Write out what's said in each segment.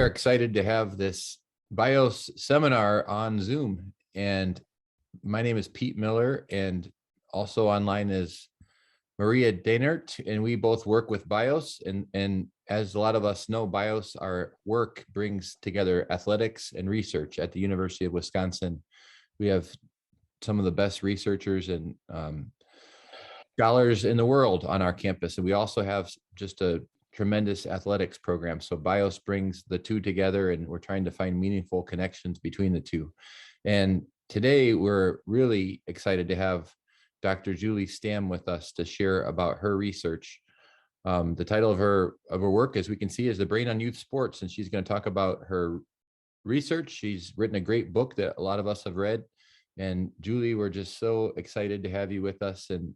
excited to have this BIOS seminar on Zoom. And my name is Pete Miller, and also online is Maria Dainert, and we both work with BIOS. And as a lot of us know, BIOS, our work brings together athletics and research at the University of Wisconsin. We have some of the best researchers and scholars in the world on our campus. And we also have just a tremendous athletics program. So BIOS brings the two together, and we're trying to find meaningful connections between the two. And today we're really excited to have Dr. Julie Stamm with us to share about her research. The title of her work, as we can see, is The Brain on Youth Sports, and she's going to talk about her research. She's written a great book that a lot of us have read. And Julie, we're just so excited to have you with us, and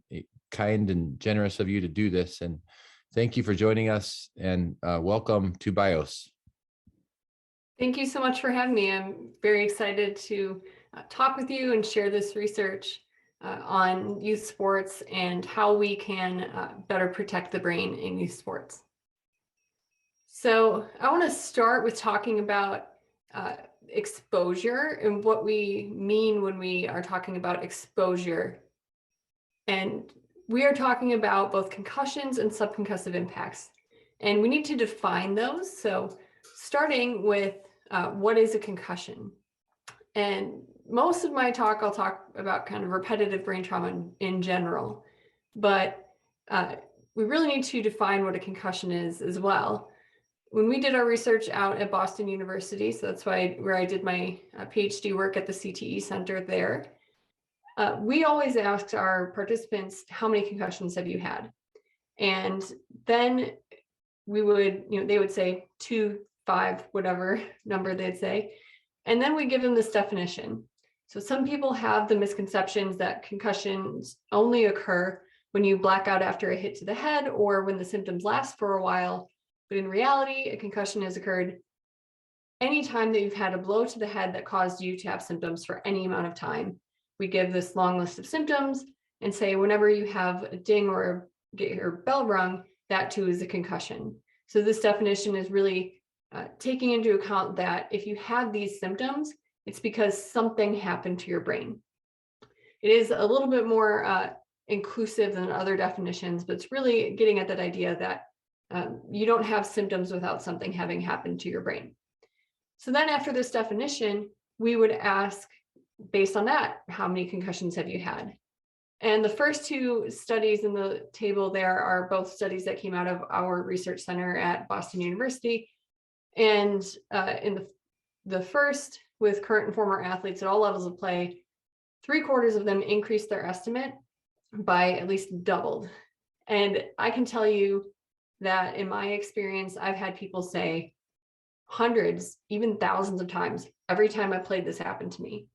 kind and generous of you to do this. And thank you for joining us, and welcome to BIOS. Thank you so much for having me. I'm very excited to talk with you and share this research on youth sports and how we can better protect the brain in youth sports. So I want to start with talking about exposure and what we mean when we are talking about exposure. And we are talking about both concussions and subconcussive impacts. And we need to define those. So starting with what is a concussion? And most of my talk, I'll talk about kind of repetitive brain trauma in general, but we really need to define what a concussion is as well. When we did our research out at Boston University, so that's where I did my PhD work at the CTE Center there, we always asked our participants, how many concussions have you had? And then we would, they would say 2, 5, whatever number they'd say. And then we give them this definition. So some people have the misconceptions that concussions only occur when you black out after a hit to the head or when the symptoms last for a while. But in reality, a concussion has occurred anytime that you've had a blow to the head that caused you to have symptoms for any amount of time. We give this long list of symptoms and say whenever you have a ding or get your bell rung, that too is a concussion. So this definition is really taking into account that if you have these symptoms, it's because something happened to your brain. It is a little bit more inclusive than other definitions, but it's really getting at that idea that you don't have symptoms without something having happened to your brain. So then after this definition, we would ask, based on that, how many concussions have you had? And the first two studies in the table there are both studies that came out of our research center at Boston University. And in the first, with current and former athletes at all levels of play, 3/4 of them increased their estimate by at least doubled. And I can tell you that in my experience, I've had people say hundreds, even thousands of times, every time I played, this happened to me.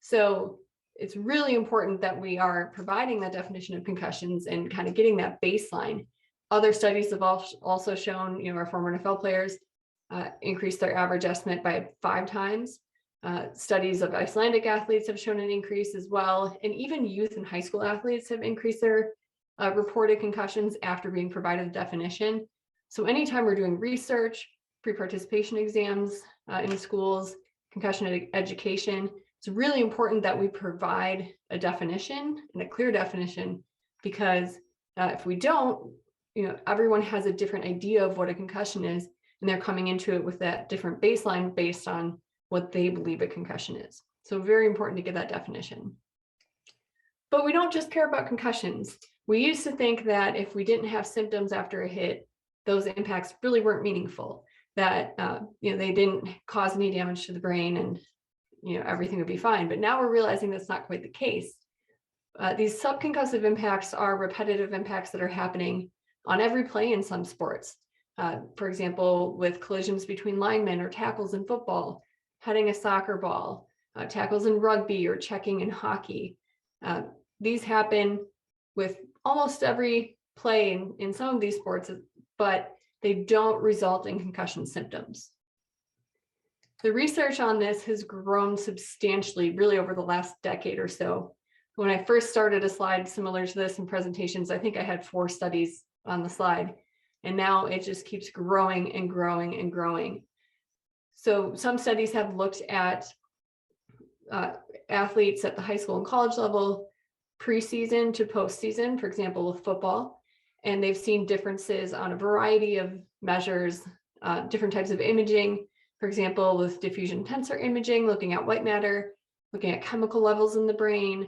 So it's really important that we are providing that definition of concussions and kind of getting that baseline. Other studies have also shown, our former NFL players increased their average estimate by 5 times. Studies of Icelandic athletes have shown an increase as well. And even youth and high school athletes have increased their reported concussions after being provided a definition. So anytime we're doing research, pre-participation exams in schools, concussion education, it's really important that we provide a definition and a clear definition, because if we don't, everyone has a different idea of what a concussion is, and they're coming into it with that different baseline based on what they believe a concussion is. So very important to get that definition. But we don't just care about concussions. We used to think that if we didn't have symptoms after a hit, those impacts really weren't meaningful, that they didn't cause any damage to the brain and everything would be fine. But now we're realizing that's not quite the case. These subconcussive impacts are repetitive impacts that are happening on every play in some sports. For example, with collisions between linemen or tackles in football, heading a soccer ball, tackles in rugby or checking in hockey. These happen with almost every play in some of these sports, but they don't result in concussion symptoms. The research on this has grown substantially really over the last decade or so. When I first started a slide similar to this in presentations, I think I had 4 studies on the slide, and now it just keeps growing and growing and growing. So some studies have looked at athletes at the high school and college level, preseason to postseason, for example, with football, and they've seen differences on a variety of measures, different types of imaging, for example, with diffusion tensor imaging, looking at white matter, looking at chemical levels in the brain,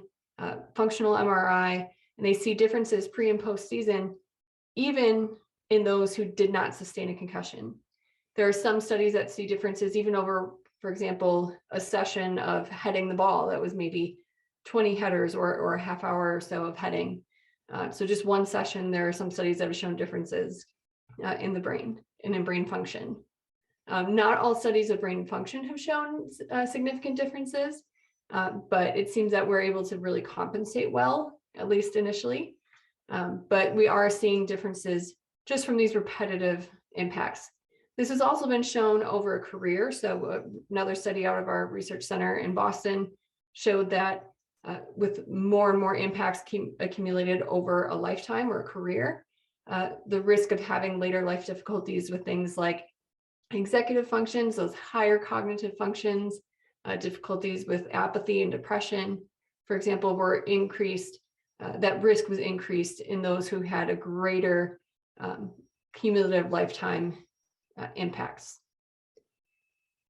functional MRI, and they see differences pre and post season, even in those who did not sustain a concussion. There are some studies that see differences even over, for example, a session of heading the ball that was maybe 20 headers or a half hour or so of heading. So just one session, there are some studies that have shown differences in the brain and in brain function. Not all studies of brain function have shown significant differences, but it seems that we're able to really compensate well, at least initially. But we are seeing differences just from these repetitive impacts. This has also been shown over a career. So another study out of our research center in Boston showed that with more and more impacts accumulated over a lifetime or a career, the risk of having later life difficulties with things like executive functions, those higher cognitive functions, difficulties with apathy and depression, for example, were increased. That risk was increased in those who had a greater cumulative lifetime impacts.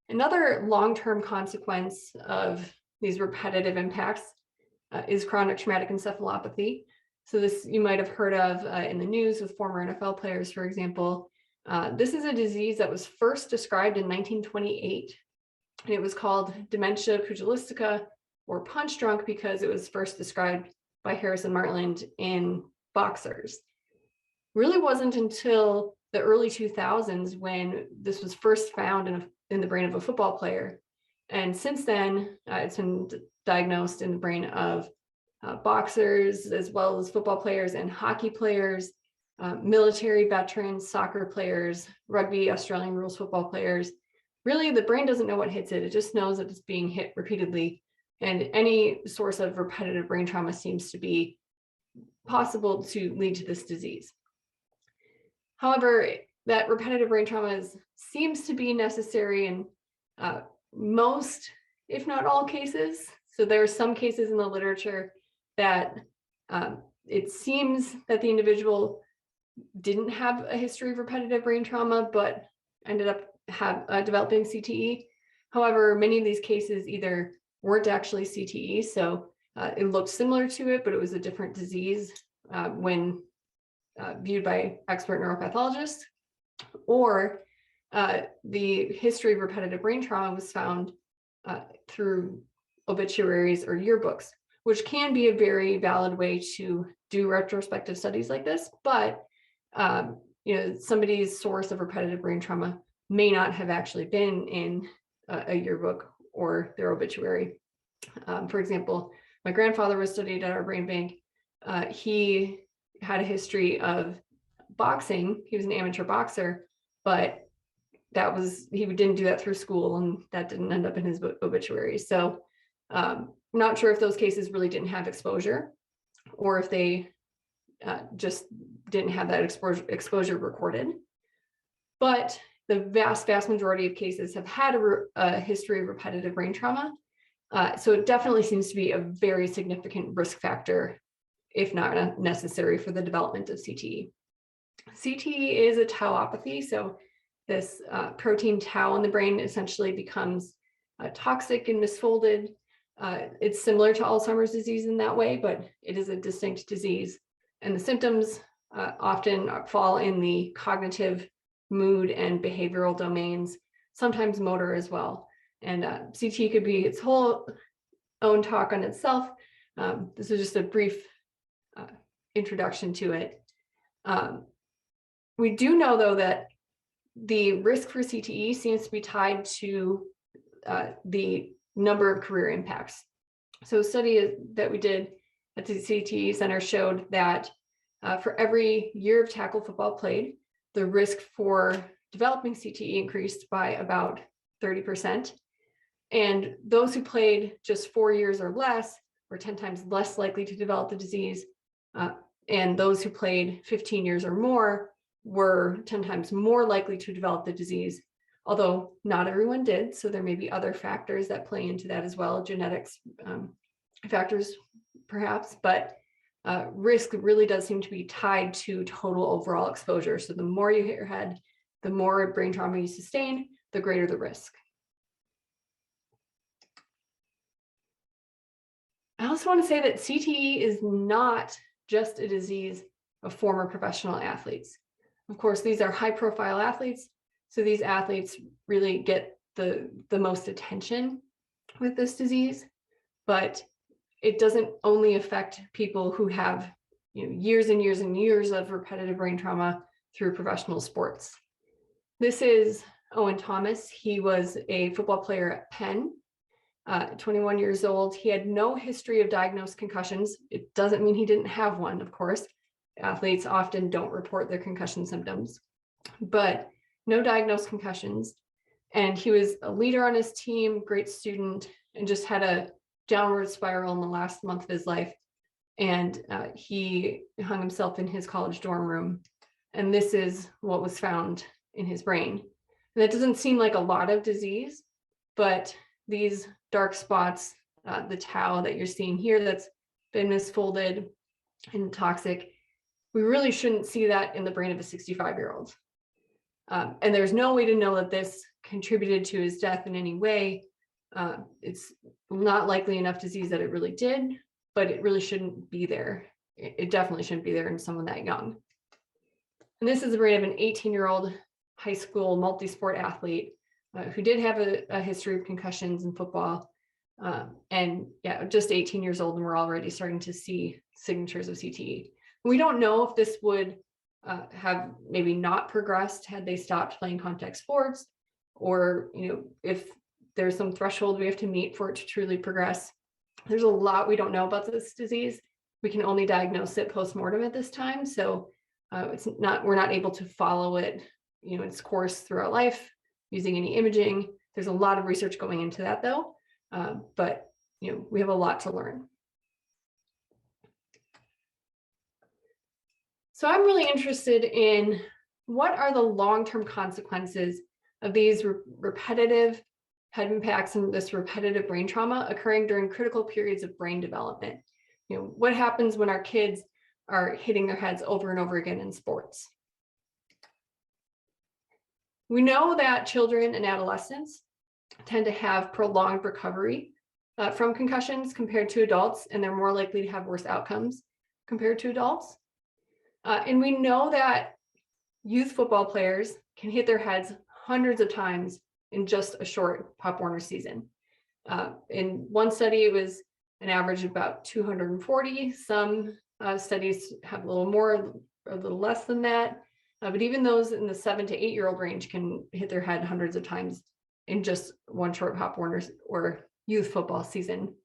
Another long-term consequence of these repetitive impacts is chronic traumatic encephalopathy. So this you might have heard of in the news with former NFL players, for example. This is a disease that was first described in 1928, and it was called dementia pugilistica or punch drunk because it was first described by Harrison Martland in boxers. Really wasn't until the early 2000s when this was first found in the brain of a football player. And since then, it's been diagnosed in the brain of boxers, as well as football players and hockey players, military veterans, soccer players, rugby, Australian rules football players. Really, the brain doesn't know what hits it. It just knows that it's being hit repeatedly. And any source of repetitive brain trauma seems to be possible to lead to this disease. However, that repetitive brain trauma seems to be necessary in most, if not all cases. So there are some cases in the literature that it seems that the individual didn't have a history of repetitive brain trauma, but ended up developing CTE. However, many of these cases either weren't actually CTE, so it looked similar to it, but it was a different disease when viewed by expert neuropathologists, or the history of repetitive brain trauma was found through obituaries or yearbooks, which can be a very valid way to do retrospective studies like this. But somebody's source of repetitive brain trauma may not have actually been in a yearbook or their obituary. For example, my grandfather was studied at our brain bank. He had a history of boxing. He was an amateur boxer, but he didn't do that through school, and that didn't end up in his obituary. So not sure if those cases really didn't have exposure, or if they just didn't have that exposure recorded. But the vast majority of cases have had a history of repetitive brain trauma. So it definitely seems to be a very significant risk factor, if not necessary, for the development of CTE. CTE is a tauopathy. So this protein tau in the brain essentially becomes toxic and misfolded. It's similar to Alzheimer's disease in that way, but it is a distinct disease. And the symptoms often fall in the cognitive, mood, and behavioral domains, sometimes motor as well. And CTE could be its whole own talk on itself. This is just a brief introduction to it. We do know, though, that the risk for CTE seems to be tied to the number of career impacts. So a study that we did at the CTE Center showed that for every year of tackle football played, the risk for developing CTE increased by about 30%. And those who played just 4 years or less were 10 times less likely to develop the disease. And those who played 15 years or more were 10 times more likely to develop the disease, although not everyone did. So there may be other factors that play into that as well, genetics factors perhaps, but risk really does seem to be tied to total overall exposure. So the more you hit your head, the more brain trauma you sustain, the greater the risk. I also want to say that CTE is not just a disease of former professional athletes. Of course, these are high-profile athletes, so these athletes really get the most attention with this disease, but it doesn't only affect people who have years and years and years of repetitive brain trauma through professional sports. This is Owen Thomas. He was a football player at Penn, 21 years old. He had no history of diagnosed concussions. It doesn't mean he didn't have one, of course. Athletes often don't report their concussion symptoms, but no diagnosed concussions. And he was a leader on his team, great student, and just had a downward spiral in the last month of his life. And he hung himself in his college dorm room. And this is what was found in his brain. And that doesn't seem like a lot of disease, but these dark spots, the tau that you're seeing here that's been misfolded and toxic, we really shouldn't see that in the brain of a 65-year-old. And there's no way to know that this contributed to his death in any way. It's not likely enough disease that it really did, but it really shouldn't be there. It definitely shouldn't be there in someone that young. And this is the brain of an 18-year-old high school multi-sport athlete who did have a history of concussions in football. And yeah, just 18 years old, and we're already starting to see signatures of CTE. We don't know if this would have maybe not progressed had they stopped playing contact sports, or if there's some threshold we have to meet for it to truly progress. There's a lot we don't know about this disease. We can only diagnose it post-mortem at this time, so we're not able to follow it, its course throughout life using any imaging. There's a lot of research going into that though, but we have a lot to learn. So I'm really interested in what are the long-term consequences of these repetitive head impacts and this repetitive brain trauma occurring during critical periods of brain development. What happens when our kids are hitting their heads over and over again in sports? We know that children and adolescents tend to have prolonged recovery from concussions compared to adults, and they're more likely to have worse outcomes compared to adults. And we know that youth football players can hit their heads hundreds of times in just a short Pop Warner season. In one study, it was an average of about 240. Some studies have a little more, a little less than that. But even those in the 7 to 8 year old range can hit their head hundreds of times in just one short Pop Warner or youth football season.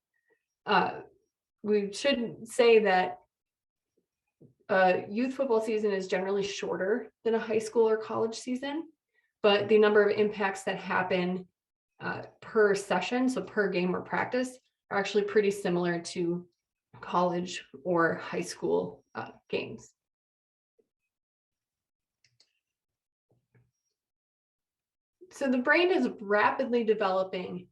We should say that youth football season is generally shorter than a high school or college season, but the number of impacts that happen per session, so per game or practice, are actually pretty similar to college or high school games. So the brain is rapidly developing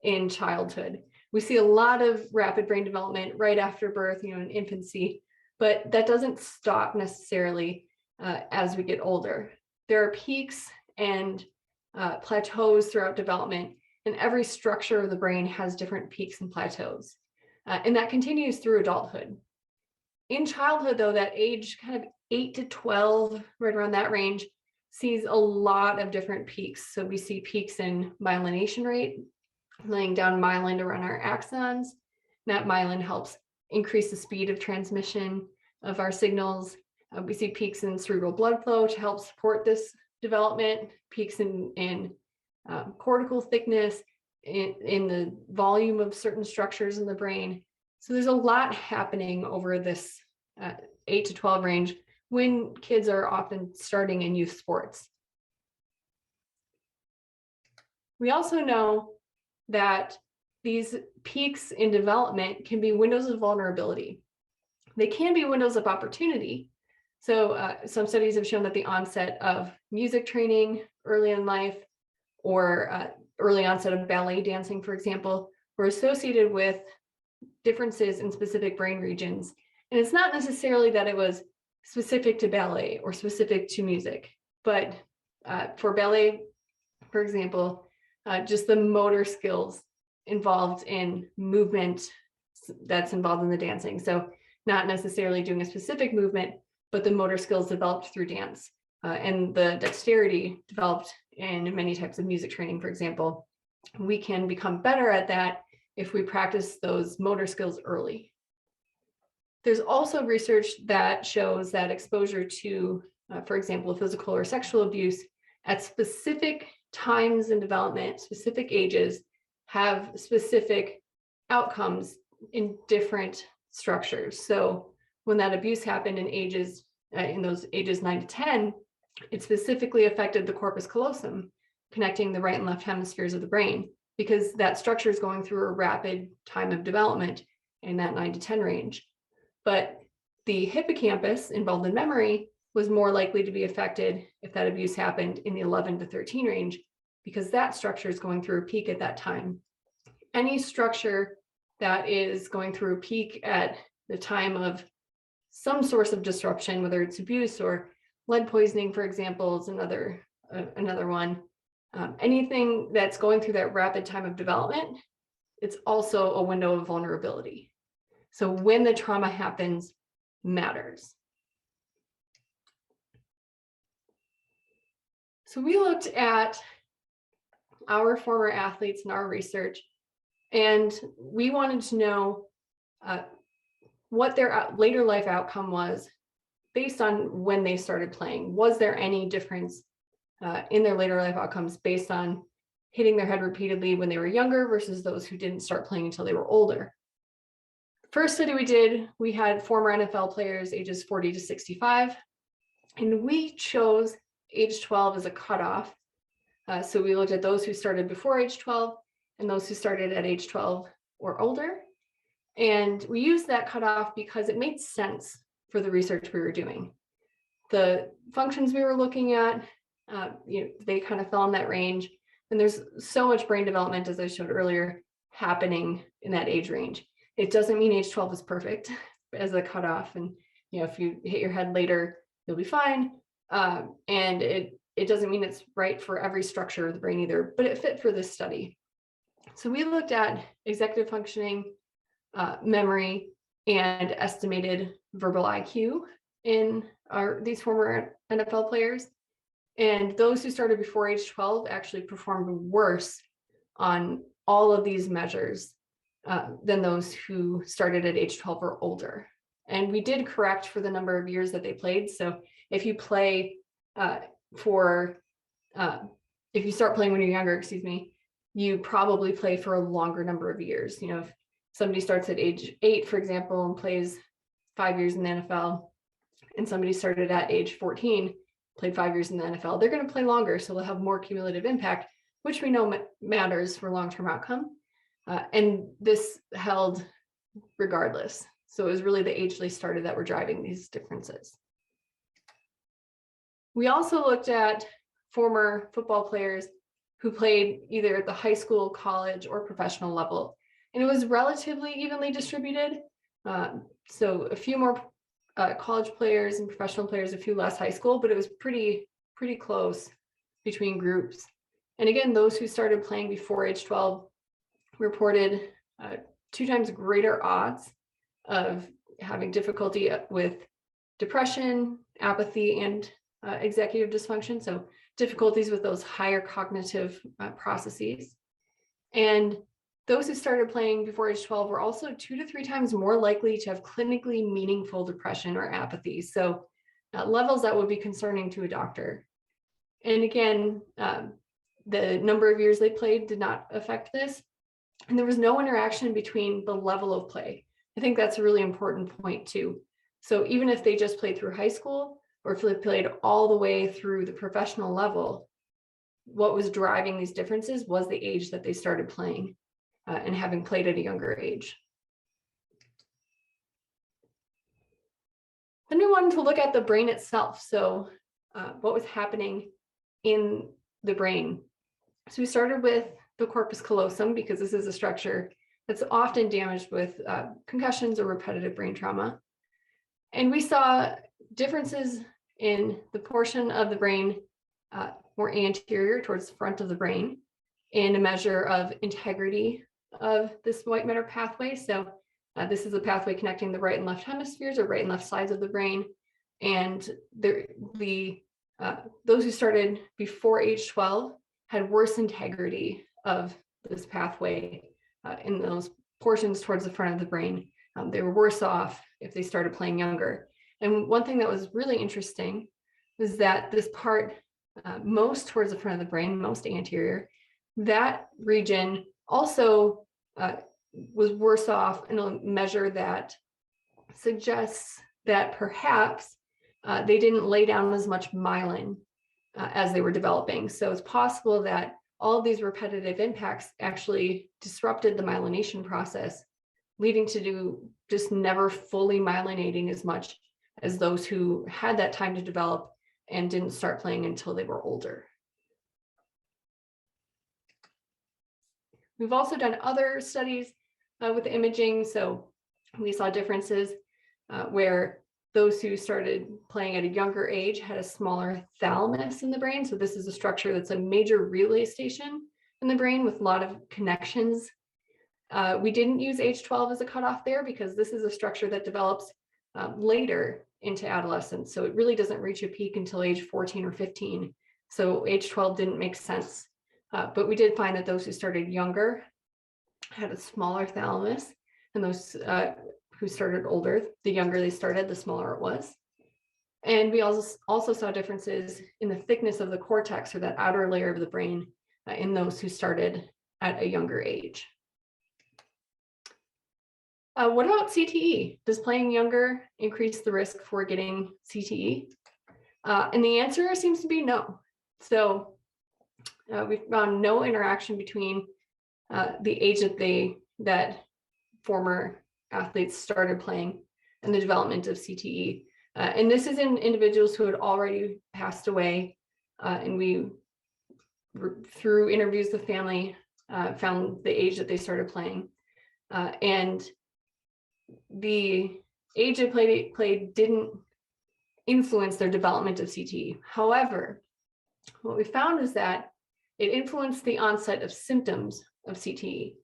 in childhood. We see a lot of rapid brain development right after birth, in infancy, but that doesn't stop necessarily as we get older. There are peaks and plateaus throughout development, and every structure of the brain has different peaks and plateaus. And that continues through adulthood. In childhood, though, that age kind of 8 to 12, right around that range, sees a lot of different peaks. So we see peaks in myelination rate, laying down myelin around our axons. That myelin helps increase the speed of transmission of our signals. We see peaks in cerebral blood flow to help support this development, peaks in cortical thickness, in the volume of certain structures in the brain. So there's a lot happening over this 8 to 12 range when kids are often starting in youth sports. We also know that these peaks in development can be windows of vulnerability. They can be windows of opportunity. So some studies have shown that the onset of music training early in life, or early onset of ballet dancing, for example, were associated with differences in specific brain regions. And it's not necessarily that it was specific to ballet or specific to music, but for ballet, for example, just the motor skills involved in movement that's involved in the dancing. So not necessarily doing a specific movement, but the motor skills developed through dance and the dexterity developed in many types of music training, for example. We can become better at that if we practice those motor skills early. There's also research that shows that exposure to, for example, physical or sexual abuse at specific times in development, specific ages, have specific outcomes in different structures. So when that abuse happened in those ages 9 to 10, it specifically affected the corpus callosum, connecting the right and left hemispheres of the brain, because that structure is going through a rapid time of development in that 9 to 10 range. But the hippocampus involved in memory was more likely to be affected if that abuse happened in the 11 to 13 range, because that structure is going through a peak at that time. Any structure that is going through a peak at the time of some source of disruption, whether it's abuse or lead poisoning, for example, is another one. Anything that's going through that rapid time of development, it's also a window of vulnerability. So when the trauma happens matters. So we looked at our former athletes in our research, and we wanted to know what their later life outcome was based on when they started playing. Was there any difference in their later life outcomes based on hitting their head repeatedly when they were younger versus those who didn't start playing until they were older? First study we did, we had former NFL players ages 40 to 65, and we chose age 12 as a cutoff. So we looked at those who started before age 12 and those who started at age 12 or older. And we used that cutoff because it made sense for the research we were doing. The functions we were looking at, they kind of fell in that range. And there's so much brain development, as I showed earlier, happening in that age range. It doesn't mean age 12 is perfect as a cutoff. And if you hit your head later, you'll be fine. And it doesn't mean it's right for every structure of the brain either, but it fit for this study. So we looked at executive functioning, memory, and estimated verbal IQ in these former NFL players. And those who started before age 12 actually performed worse on all of these measures than those who started at age 12 or older. And we did correct for the number of years that they played. So if you play if you start playing when you're younger, you probably play for a longer number of years. If somebody starts at age 8, for example, and plays 5 years in the NFL, and somebody started at age 14, played 5 years in the NFL, they're going to play longer. So they'll have more cumulative impact, which we know matters for long-term outcome. And this held regardless. So it was really the age they started that were driving these differences. We also looked at former football players who played either at the high school, college, or professional level. And it was relatively evenly distributed. So a few more college players and professional players, a few less high school, but it was pretty close between groups. And again, those who started playing before age 12 reported 2 times greater odds of having difficulty with depression, apathy, and executive dysfunction. So difficulties with those higher cognitive processes. And those who started playing before age 12 were also 2 to 3 times more likely to have clinically meaningful depression or apathy. So levels that would be concerning to a doctor. And again, the number of years they played did not affect this. And there was no interaction between the level of play. I think that's a really important point too. So even if they just played through high school, or if they played all the way through the professional level, what was driving these differences was the age that they started playing and having played at a younger age. Then we wanted to look at the brain itself. So what was happening in the brain So we started with the corpus callosum because this is a structure that's often damaged with concussions or repetitive brain trauma. And we saw differences in the portion of the brain more anterior towards the front of the brain in a measure of integrity of this white matter pathway. So this is a pathway connecting the right and left hemispheres or right and left sides of the brain. And those who started before age 12 had worse integrity of this pathway in those portions towards the front of the brain. They were worse off if they started playing younger. And one thing that was really interesting was that this part most towards the front of the brain, most anterior, that region also was worse off in a measure that suggests that perhaps they didn't lay down as much myelin as they were developing. So it's possible that all of these repetitive impacts actually disrupted the myelination process, leading to just never fully myelinating as much as those who had that time to develop and didn't start playing until they were older. We've also done other studies with the imaging. So we saw differences where those who started playing at a younger age had a smaller thalamus in the brain. So this is a structure that's a major relay station in the brain with a lot of connections. We didn't use age 12 as a cutoff there because this is a structure that develops later into adolescence. So it really doesn't reach a peak until age 14 or 15. So age 12 didn't make sense. But we did find that those who started younger had a smaller thalamus, and those who started older, the younger they started, the smaller it was. And we also saw differences in the thickness of the cortex, or that outer layer of the brain, in those who started at a younger age. What about CTE? Does playing younger increase the risk for getting CTE? And the answer seems to be no. So we found no interaction between the age that former athletes started playing and the development of CTE. And this is in individuals who had already passed away. And we, through interviews with family, found the age that they started playing. And the age they played didn't influence their development of CTE. However, what we found is that it influenced the onset of symptoms of CTE.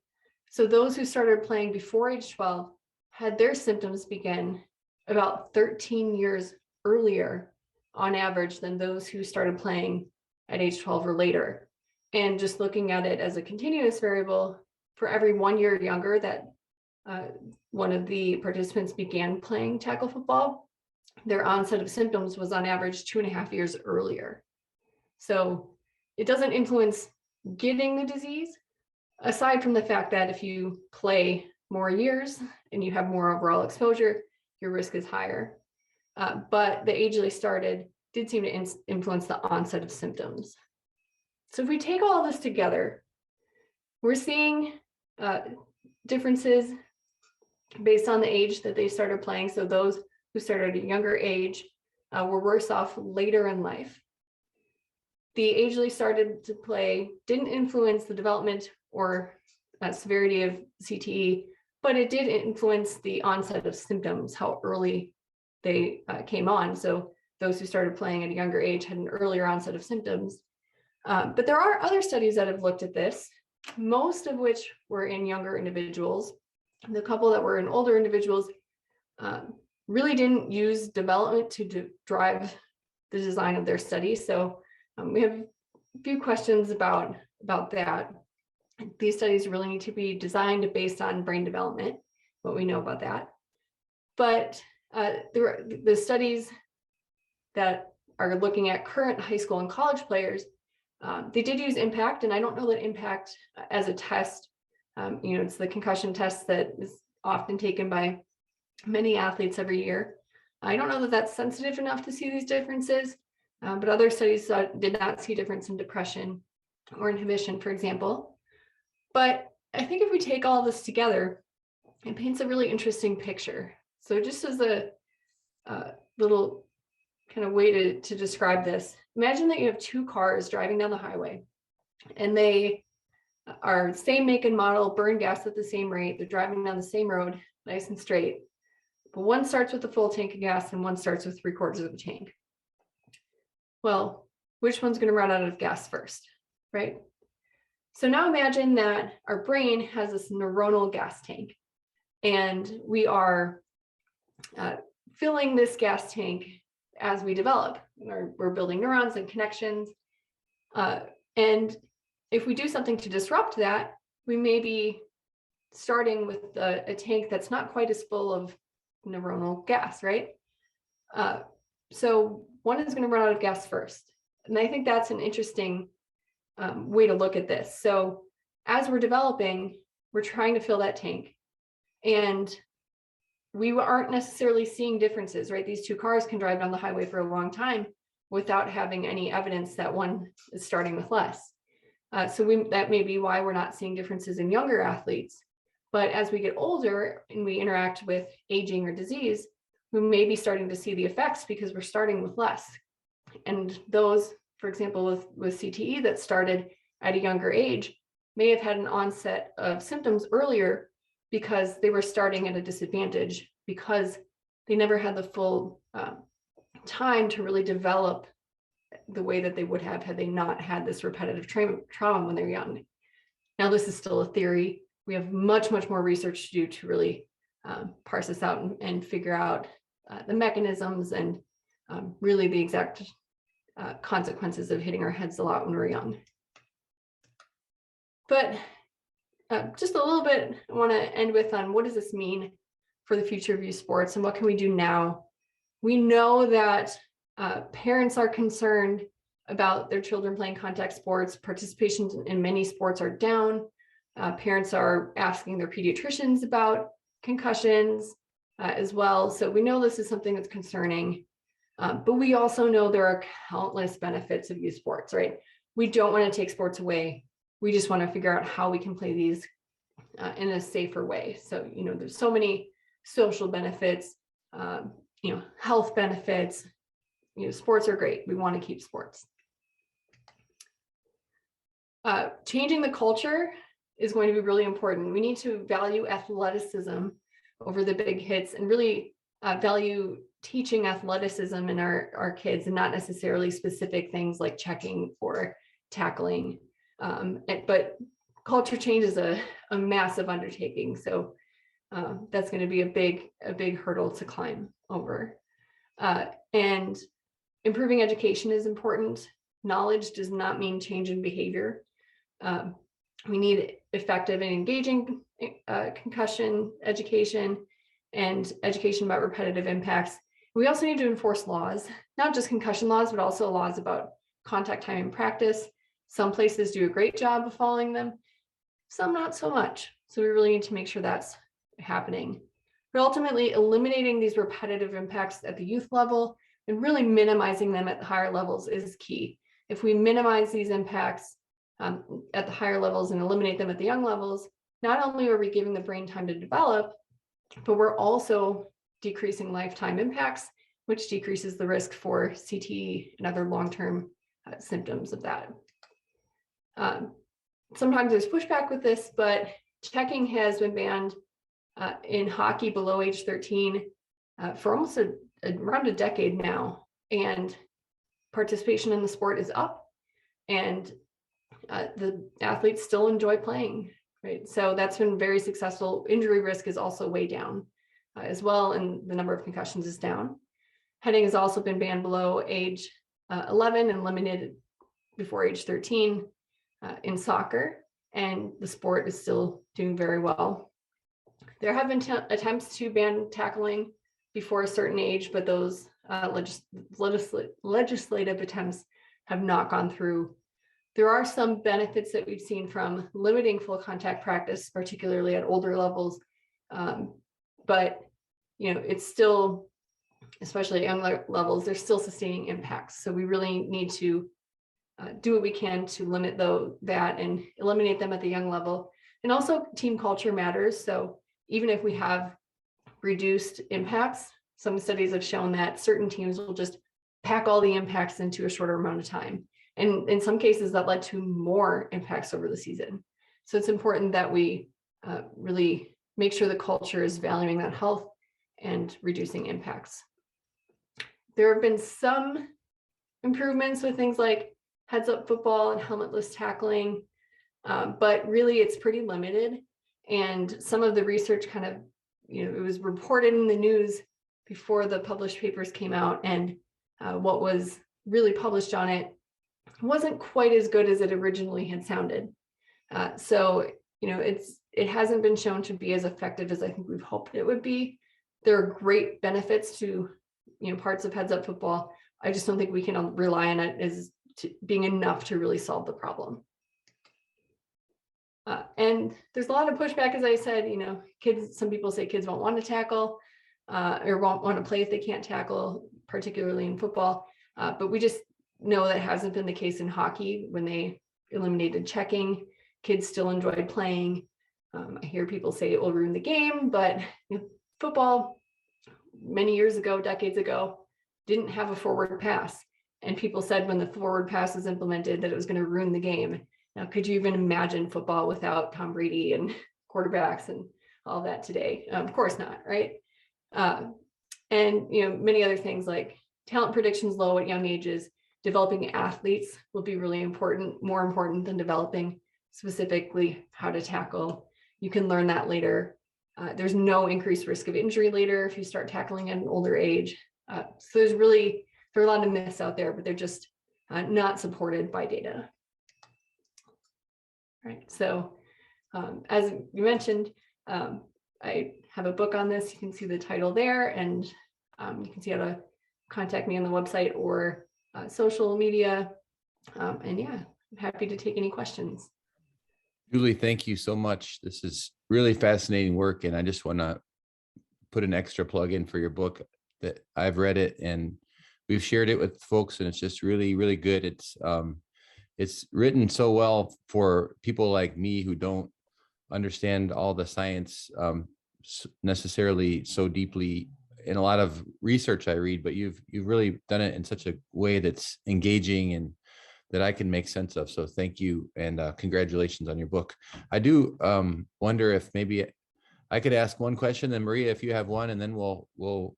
So those who started playing before age 12 had their symptoms begin about 13 years earlier on average than those who started playing at age 12 or later. And just looking at it as a continuous variable, for every 1 year younger that one of the participants began playing tackle football, their onset of symptoms was on average 2.5 years earlier. So it doesn't influence getting the disease, aside from the fact that if you play more years and you have more overall exposure, your risk is higher. But the age they started did seem to influence the onset of symptoms. So if we take all this together, we're seeing differences based on the age that they started playing. So those who started at a younger age were worse off later in life. The age they started to play didn't influence the development or severity of CTE, but it did influence the onset of symptoms, how early they came on. So those who started playing at a younger age had an earlier onset of symptoms. But there are other studies that have looked at this, most of which were in younger individuals. The couple that were in older individuals really didn't use development to drive the design of their study. So we have a few questions about that. These studies really need to be designed based on brain development, what we know about that. But the studies that are looking at current high school and college players, they did use impact, and I don't know that impact as a test, it's the concussion test that is often taken by many athletes every year. I don't know that that's sensitive enough to see these differences, but other studies did not see a difference in depression or inhibition, for example. But I think if we take all this together, it paints a really interesting picture. So just as a little kind of way to describe this, imagine that you have two cars driving down the highway, and they are same make and model, burn gas at the same rate. They're driving down the same road, nice and straight. But one starts with a full tank of gas and one starts with 3/4 of a tank. Well, which one's going to run out of gas first, right? So now imagine that our brain has this neuronal gas tank, and we are filling this gas tank as we develop. We're building neurons and connections. And if we do something to disrupt that, we may be starting with a tank that's not quite as full of neuronal gas, right? So one is going to run out of gas first. And I think that's an interesting way to look at this. So as we're developing, we're trying to fill that tank. And we aren't necessarily seeing differences, right? These two cars can drive down the highway for a long time without having any evidence that one is starting with less. So that may be why we're not seeing differences in younger athletes. But as we get older and we interact with aging or disease, we may be starting to see the effects because we're starting with less. And those, for example, with CTE that started at a younger age, may have had an onset of symptoms earlier because they were starting at a disadvantage, because they never had the full time to really develop the way that they would have had they not had this repetitive trauma when they're young. Now, this is still a theory. We have much, much more research to do to really parse this out and figure out the mechanisms and really the exact consequences of hitting our heads a lot when we're young. But just a little bit, I want to end with on what does this mean for the future of youth sports and what can we do now? We know that parents are concerned about their children playing contact sports. Participation in many sports are down. Parents are asking their pediatricians about concussions as well. So we know this is something that's concerning, but we also know there are countless benefits of youth sports, right? We don't want to take sports away. We just want to figure out how we can play these in a safer way. So, there's so many social benefits, health benefits. Sports are great. We want to keep sports. Changing the culture is going to be really important. We need to value athleticism over the big hits and really value teaching athleticism in our kids and not necessarily specific things like checking or tackling. But culture change is a massive undertaking. So that's going to be a big hurdle to climb over. And improving education is important. Knowledge does not mean change in behavior. We need effective and engaging concussion education and education about repetitive impacts. We also need to enforce laws, not just concussion laws, but also laws about contact time in practice. Some places do a great job of following them, some not so much. So we really need to make sure that's happening. But ultimately, eliminating these repetitive impacts at the youth level and really minimizing them at the higher levels is key. If we minimize these impacts at the higher levels and eliminate them at the young levels, not only are we giving the brain time to develop, but we're also decreasing lifetime impacts, which decreases the risk for CTE and other long-term symptoms of that. Sometimes there's pushback with this, but checking has been banned in hockey below age 13 for almost around a decade now, and participation in the sport is up, and the athletes still enjoy playing, right? So that's been very successful. Injury risk is also way down as well, and the number of concussions is down. Heading has also been banned below age 11 and limited before age 13 in soccer, and the sport is still doing very well. There have been attempts to ban tackling before a certain age, but those legislative attempts have not gone through. There are some benefits that we've seen from limiting full contact practice, particularly at older levels, but it's still, especially at young levels, they're still sustaining impacts. So we really need to do what we can to limit that and eliminate them at the young level. And also team culture matters. So even if we have reduced impacts, some studies have shown that certain teams will just pack all the impacts into a shorter amount of time. And in some cases that led to more impacts over the season. So it's important that we really make sure the culture is valuing that health and reducing impacts. There have been some improvements with things like heads-up football and helmetless tackling, but really it's pretty limited. And some of the research kind of, it was reported in the news before the published papers came out, and what was really published on it wasn't quite as good as it originally had sounded. So, it hasn't been shown to be as effective as I think we've hoped it would be. There are great benefits to, parts of heads-up football. I just don't think we can rely on it as being enough to really solve the problem. And there's a lot of pushback, as I said, some people say kids won't want to tackle or won't want to play if they can't tackle, particularly in football. But we just know that hasn't been the case in hockey. When they eliminated checking, kids still enjoyed playing. I hear people say it will ruin the game, but football many years ago, decades ago, didn't have a forward pass. And people said when the forward pass was implemented that it was going to ruin the game. Now, could you even imagine football without Tom Brady and quarterbacks and all that today? Of course not, right? And many other things like talent predictions low at young ages. Developing athletes will be really important, more important than developing specifically how to tackle. You can learn that later. There's no increased risk of injury later if you start tackling at an older age. So there are a lot of myths out there, but they're just not supported by data. Right. So as you mentioned, I have a book on this. You can see the title there, and you can see how to contact me on the website or social media. And yeah, I'm happy to take any questions. Julie, thank you so much. This is really fascinating work, and I just want to put an extra plug in for your book. That I've read it and we've shared it with folks, and it's just really, really good. It's written so well for people like me who don't understand all the science necessarily so deeply in a lot of research I read, but you've really done it in such a way that's engaging and that I can make sense of. So thank you, and congratulations on your book. I do wonder if maybe I could ask one question, then Maria, if you have one, and then we'll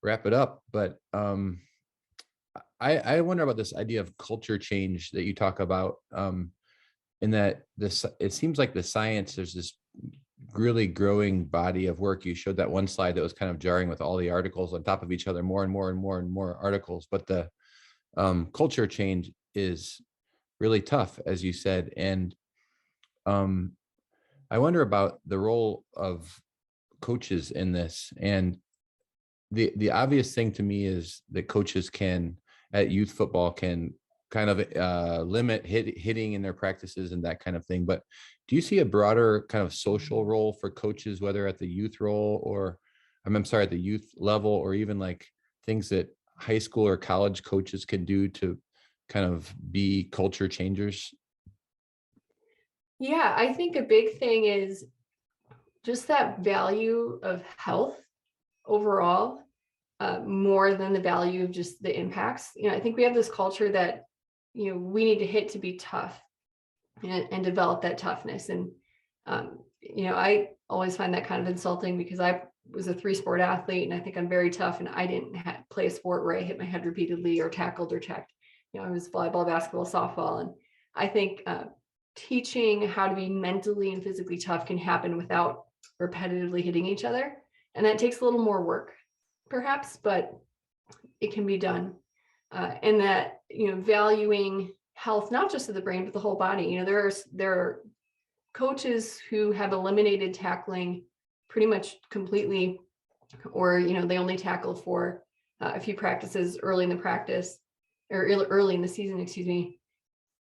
wrap it up. But I wonder about this idea of culture change that you talk about, in that it seems like the science, there's this really growing body of work. You showed that one slide that was kind of jarring with all the articles on top of each other, more and more and more and more articles. But the culture change is really tough, as you said. And I wonder about the role of coaches in this. And the obvious thing to me is that coaches can, at youth football, can kind of limit hitting in their practices and that kind of thing. But do you see a broader kind of social role for coaches, whether at the youth role or, I'm sorry, at the youth level, or even like things that high school or college coaches can do to kind of be culture changers? Yeah, I think a big thing is just that value of health overall, more than the value of just the impacts. I think we have this culture that, we need to hit to be tough and develop that toughness. And, I always find that kind of insulting because I was a 3-sport athlete and I think I'm very tough, and I didn't play a sport where I hit my head repeatedly or tackled or checked. I was volleyball, basketball, softball. And I think teaching how to be mentally and physically tough can happen without repetitively hitting each other. And that takes a little more work, perhaps, but it can be done. And that, valuing health, not just of the brain, but the whole body. There are coaches who have eliminated tackling pretty much completely, or, they only tackle for a few practices early in the practice, or early in the season, excuse me.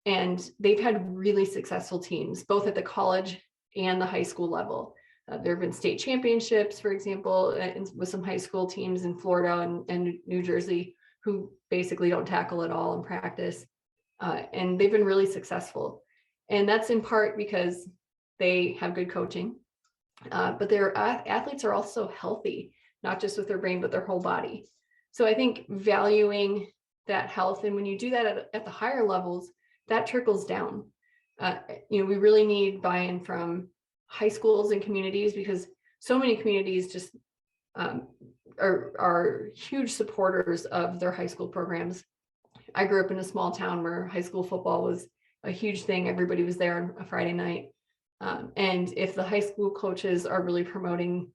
And they've had really successful teams, both at the college and the high school level. There have been state championships, for example, with some high school teams in Florida and New Jersey who basically don't tackle at all in practice. And they've been really successful. And that's in part because they have good coaching, but their athletes are also healthy, not just with their brain, but their whole body. So I think valuing that health. And when you do that at the higher levels, that trickles down. We really need buy-in from high schools and communities, because so many communities just are huge supporters of their high school programs. I grew up in a small town where high school football was a huge thing. Everybody was there on a Friday night. And if the high school coaches are really promoting,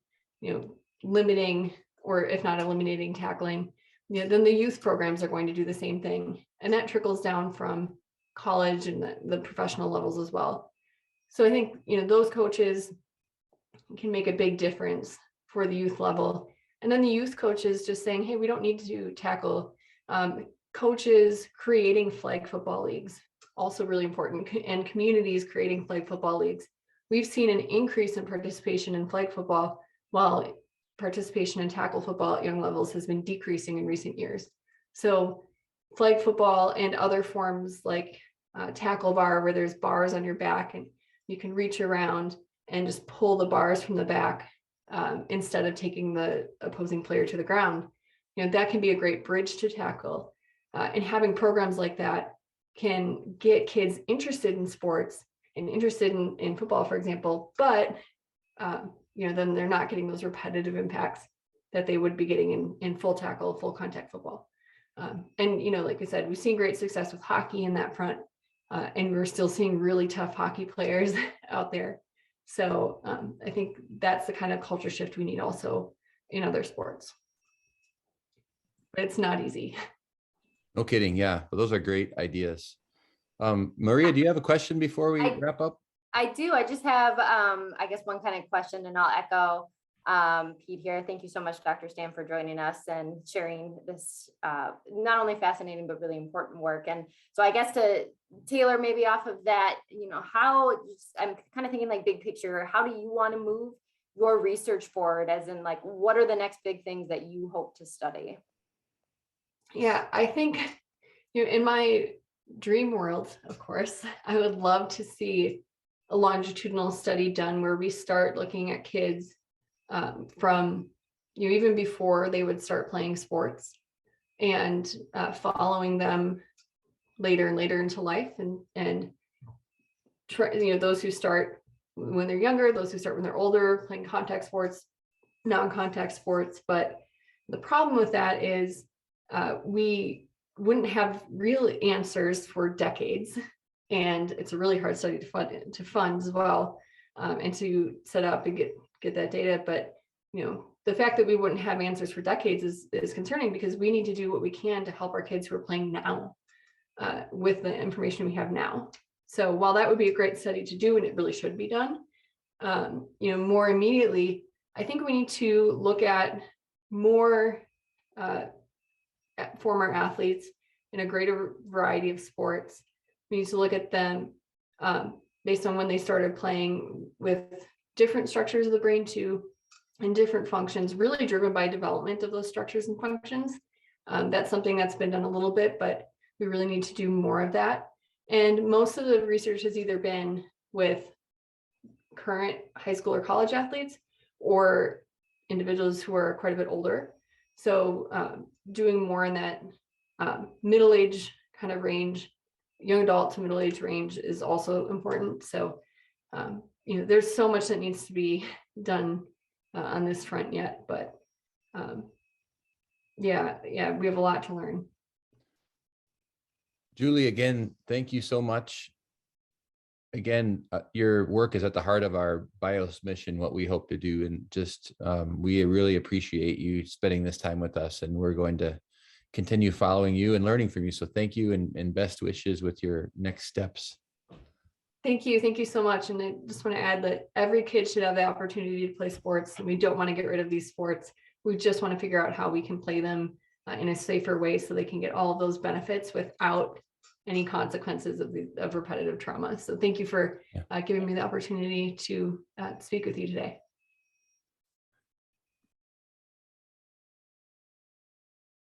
limiting, or if not eliminating tackling, then the youth programs are going to do the same thing. And that trickles down from college and the professional levels as well. So I think, those coaches can make a big difference for the youth level. And then the youth coaches just saying, hey, we don't need to tackle. Coaches creating flag football leagues, also really important, and communities creating flag football leagues. We've seen an increase in participation in flag football, while participation in tackle football at young levels has been decreasing in recent years. So flag football and other forms like tackle bar, where there's bars on your back and you can reach around and just pull the bars from the back instead of taking the opposing player to the ground, that can be a great bridge to tackle. And having programs like that can get kids interested in sports and interested in football, for example, but then they're not getting those repetitive impacts that they would be getting in full tackle, full contact football. And like I said, we've seen great success with hockey in that front, and we're still seeing really tough hockey players out there. So I think that's the kind of culture shift we need also in other sports. But it's not easy. No kidding. Yeah, but those are great ideas. Maria, do you have a question before we wrap up? I do. I just have, I guess, one kind of question, and I'll echo Pete here. Thank you so much, Dr. Stamm, for joining us and sharing this not only fascinating, but really important work. And so I guess to tailor maybe off of that, I'm kind of thinking like big picture, how do you want to move your research forward, as in like, what are the next big things that you hope to study? Yeah, I think, in my dream world, of course, I would love to see a longitudinal study done where we start looking at kids from, even before they would start playing sports, and following them later and later into life, and try, those who start when they're younger, those who start when they're older, playing contact sports, non-contact sports. But the problem with that is we wouldn't have real answers for decades, and it's a really hard study to fund as well, and to set up and get that data. But the fact that we wouldn't have answers for decades is concerning, because we need to do what we can to help our kids who are playing now with the information we have now. So while that would be a great study to do, and it really should be done, more immediately, I think we need to look at more former athletes in a greater variety of sports. We need to look at them based on when they started playing, with different structures of the brain too, and different functions, really driven by development of those structures and functions. That's something that's been done a little bit, but we really need to do more of that. And most of the research has either been with current high school or college athletes, or individuals who are quite a bit older. So doing more in that middle age kind of range, young adult to middle age range, is also important. So there's so much that needs to be done on this front yet, but yeah, we have a lot to learn. Julie, again, thank you so much. Again, your work is at the heart of our BIOS mission, what we hope to do, and just we really appreciate you spending this time with us, and we're going to continue following you and learning from you. So thank you, and best wishes with your next steps. Thank you so much. And I just want to add that every kid should have the opportunity to play sports, and we don't want to get rid of these sports. We just want to figure out how we can play them in a safer way, so they can get all of those benefits without any consequences of repetitive trauma. So thank you for giving me the opportunity to speak with you today.